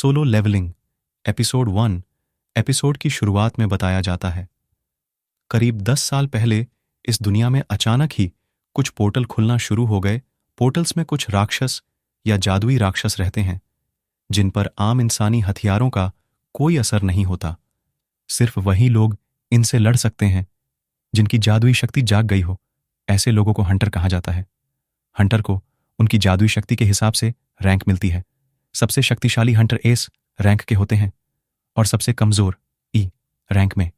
Solo levelling episode 1 episode की शुरुआत में बताया जाता है। करीब 10 साल पहले इस दुनिया में अचानक ही कुछ पोर्टल खुलना शुरू हो गए। पोर्टल्स में कुछ राक्षस या जादुई राक्षस रहते हैं जिन पर आम इंसानी हथियारों का कोई असर नहीं होता। सिर्फ वही लोग इनसे लड़ सकते हैं जिनकी जादुई शक्ति जाग गई हो। ऐसे लोगों को हंटर कहा जाता है। हंटर को उनकी जादुई शक्ति के हिसाब से रैंक मिलती है। सबसे शक्तिशाली हंटर एस रैंक के होते हैं और सबसे कमजोर ई रैंक में।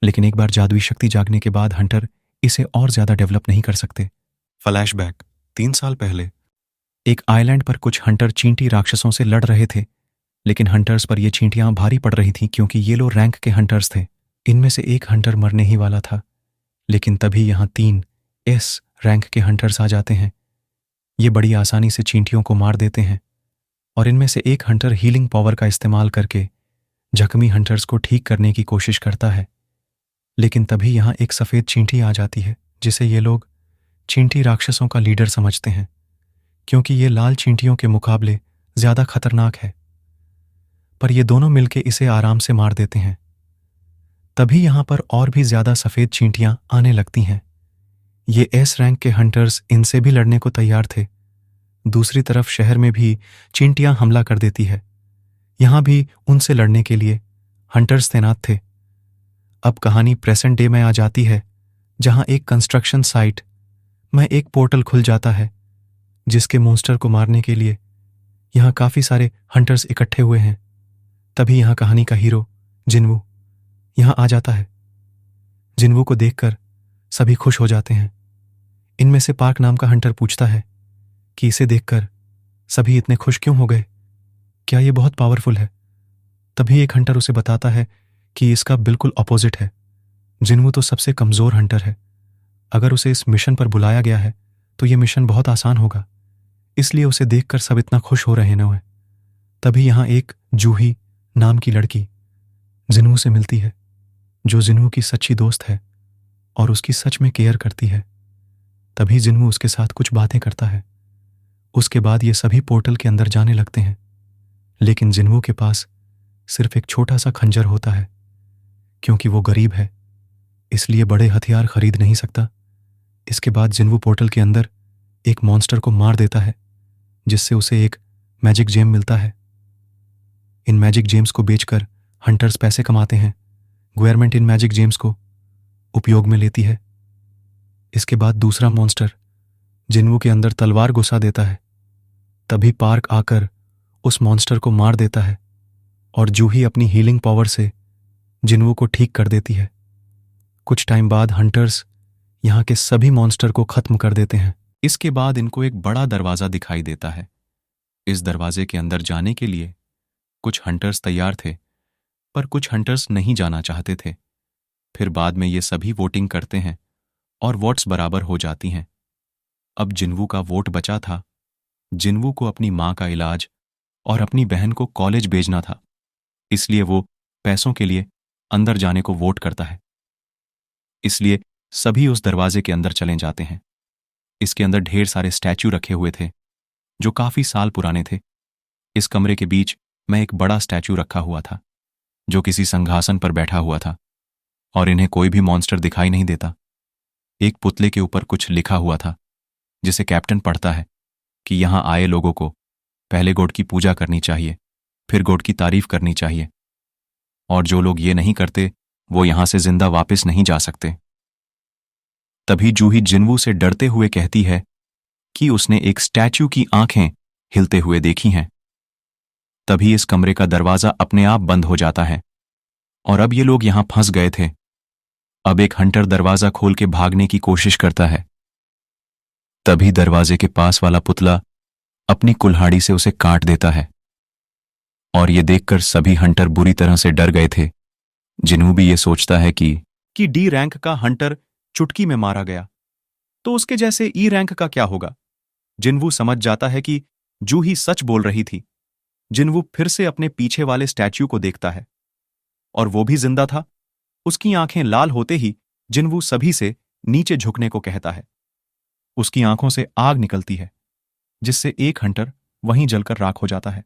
लेकिन एक बार जादुई शक्ति जागने के बाद हंटर इसे और ज्यादा डेवलप नहीं कर सकते। फ्लैशबैक 3 साल पहले एक आइलैंड पर कुछ हंटर चींटी राक्षसों से लड़ रहे थे, लेकिन हंटर्स पर ये चींटियां भारी पड़ रही थीं क्योंकि ये लो रैंक के हंटर्स थे। इनमें से एक हंटर मरने ही वाला था, लेकिन तभी यहां 3 एस रैंक के हंटर्स आ जाते हैं। ये बड़ी आसानी से चींटियों को मार देते हैं और इनमें से एक हंटर हीलिंग पावर का इस्तेमाल करके जख्मी हंटर्स को ठीक करने की कोशिश करता है। लेकिन तभी यहां एक सफेद चींटी आ जाती है जिसे ये लोग चींटी राक्षसों का लीडर समझते हैं क्योंकि ये लाल चींटियों के मुकाबले ज्यादा खतरनाक है। पर ये दोनों मिलके इसे आराम से मार देते हैं। तभी यहां पर और भी ज्यादा सफेद चींटियां आने लगती हैं। ये एस रैंक के हंटर्स इनसे भी लड़ने को तैयार थे। दूसरी तरफ शहर में भी चींटियां हमला कर देती है। यहां भी उनसे लड़ने के लिए हंटर्स तैनात थे। अब कहानी प्रेजेंट डे में आ जाती है, जहां एक कंस्ट्रक्शन साइट में एक पोर्टल खुल जाता है जिसके मॉन्स्टर को मारने के लिए यहां काफी सारे हंटर्स इकट्ठे हुए हैं। तभी यहां कहानी का हीरो जिन्वू यहां आ जाता है। जिन्वू को देखकर सभी खुश हो जाते हैं। इनमें से पार्क नाम का हंटर पूछता है कि इसे देखकर सभी इतने खुश क्यों हो गए, क्या ये बहुत पावरफुल है? तभी एक हंटर उसे बताता है कि इसका बिल्कुल अपोजिट है। जिन्वू तो सबसे कमजोर हंटर है। अगर उसे इस मिशन पर बुलाया गया है तो ये मिशन बहुत आसान होगा, इसलिए उसे देखकर सब इतना खुश हो रहे हैं। तभी यहां एक जूही नाम की लड़की जिन्वू से मिलती है, जो जिन्वू की सच्ची दोस्त है और उसकी सच में केयर करती है। तभी जिन्वू उसके साथ कुछ बातें करता है। उसके बाद ये सभी पोर्टल के अंदर जाने लगते हैं, लेकिन जिन्वू के पास सिर्फ एक छोटा सा खंजर होता है। क्योंकि वो गरीब है, इसलिए बड़े हथियार खरीद नहीं सकता। इसके बाद जिन्वू पोर्टल के अंदर एक मॉन्स्टर को मार देता है, जिससे उसे एक मैजिक जेम मिलता है। इन मैजिक जेम्स को बेचकर हंटर्स पैसे कमाते हैं। गवर्नमेंट इन मैजिक जेम्स को उपयोग में लेती है। इसके बाद दूसरा मॉन्स्टर जिन्वू के अंदर तलवार घुसा देता है। तभी पार्क आकर उस मॉन्स्टर को मार देता है और जूही अपनी हीलिंग पावर से जिन्वू को ठीक कर देती है। कुछ टाइम बाद हंटर्स यहां के सभी मॉन्स्टर को खत्म कर देते हैं। इसके बाद इनको एक बड़ा दरवाजा दिखाई देता है। इस दरवाजे के अंदर जाने के लिए कुछ हंटर्स तैयार थे, पर कुछ हंटर्स नहीं जाना चाहते थे। फिर बाद में ये सभी वोटिंग करते हैं और वोट्स बराबर हो जाती हैं। अब जिन्वू का वोट बचा था। जिन्वू को अपनी मां का इलाज और अपनी बहन को कॉलेज भेजना था, इसलिए वो पैसों के लिए अंदर जाने को वोट करता है। इसलिए सभी उस दरवाजे के अंदर चले जाते हैं। इसके अंदर ढेर सारे स्टैच्यू रखे हुए थे जो काफी साल पुराने थे। इस कमरे के बीच में एक बड़ा स्टैच्यू रखा हुआ था जो किसी सिंहासन पर बैठा हुआ था और इन्हें कोई भी मॉन्स्टर दिखाई नहीं देता। एक पुतले के ऊपर कुछ लिखा हुआ था जिसे कैप्टन पढ़ता है कि यहां आए लोगों को पहले गॉड की पूजा करनी चाहिए, फिर गॉड की तारीफ करनी चाहिए, और जो लोग ये नहीं करते वो यहां से जिंदा वापस नहीं जा सकते। तभी जूही जिन्वू से डरते हुए कहती है कि उसने एक स्टैच्यू की आंखें हिलते हुए देखी हैं। तभी इस कमरे का दरवाजा अपने आप बंद हो जाता है और अब ये लोग यहां फंस गए थे। अब एक हंटर दरवाजा खोल के भागने की कोशिश करता है। तभी दरवाजे के पास वाला पुतला अपनी कुल्हाड़ी से उसे काट देता है और ये देखकर सभी हंटर बुरी तरह से डर गए थे। जिन्वू भी ये सोचता है कि डी रैंक का हंटर चुटकी में मारा गया तो उसके जैसे ई रैंक का क्या होगा। जिन्वू समझ जाता है कि जूही सच बोल रही थी। जिन्वू फिर से अपने पीछे वाले स्टैच्यू को देखता है और वो भी जिंदा था। उसकी आंखें लाल होते ही जिन्वू सभी से नीचे झुकने को कहता है। उसकी आंखों से आग निकलती है जिससे एक हंटर वहीं जलकर राख हो जाता है।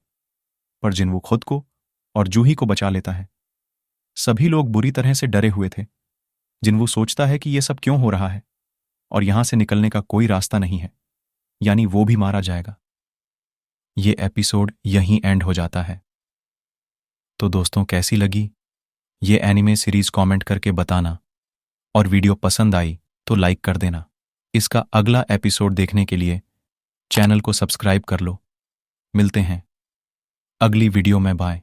पर जिन्वू खुद को और जूही को बचा लेता है। सभी लोग बुरी तरह से डरे हुए थे। जिन्वू सोचता है कि यह सब क्यों हो रहा है और यहां से निकलने का कोई रास्ता नहीं है, यानी वो भी मारा जाएगा। ये एपिसोड यहीं एंड हो जाता है। तो दोस्तों, कैसी लगी ये एनिमे सीरीज कमेंट करके बताना, और वीडियो पसंद आई तो लाइक कर देना। इसका अगला एपिसोड देखने के लिए चैनल को सब्सक्राइब कर लो। मिलते हैं अगली वीडियो में। बाय।